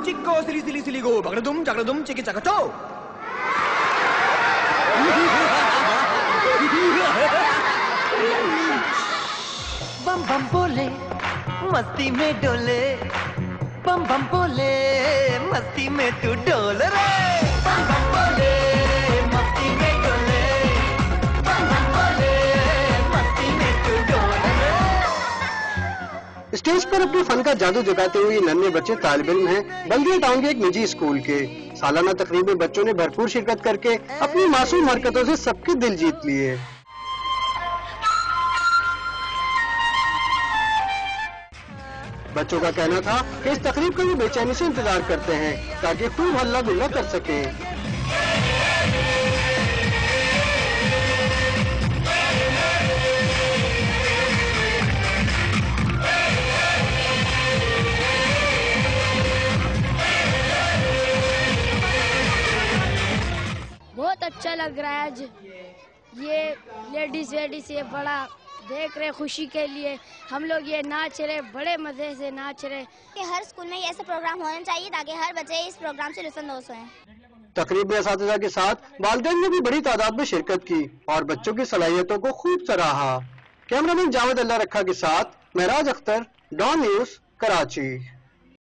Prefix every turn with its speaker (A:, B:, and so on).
A: चिक्को सिली सिली सिली गो चकड़दुम चिकी चकचो।
B: बम बम बोले मस्ती में डोले, बम बम बोले मस्ती में तू डोल रे। बम बम बोले मस्ती में डोले, बम बम बोले मस्ती में तू डोल रे।
C: स्टेज पर अपने फन का जादू जगाते हुए नन्हे बच्चे तालिब इल्म हैं बल्दिया टाउन के एक निजी स्कूल के। सालाना तकरीब में बच्चों ने भरपूर शिरकत करके अपनी मासूम हरकतों से सबके दिल जीत लिए। बच्चों का कहना था कि इस तकरीब का वो बेचैनी से इंतजार करते हैं ताकि खूब हल्ला गुल्ला कर सकें।
D: बहुत अच्छा लग रहा है आज। ये लेडीज वेडीज ये बड़ा देख रहे खुशी के लिए, हम लोग ये नाच रहे, बड़े मजे से नाच रहे।
E: कि हर स्कूल में ऐसे प्रोग्राम होने चाहिए ताकि हर बच्चे इस प्रोग्राम से लुत्फानंदोज हों।
C: तकरीब में असातिज़ा के साथ वालिदैन ने भी बड़ी तादाद में शिरकत की और बच्चों की सलाहियतों को खूब सराहा। कैमरामैन जावेद अल्लाह रखा के साथ महराज अख्तर, डॉन न्यूज़, कराची।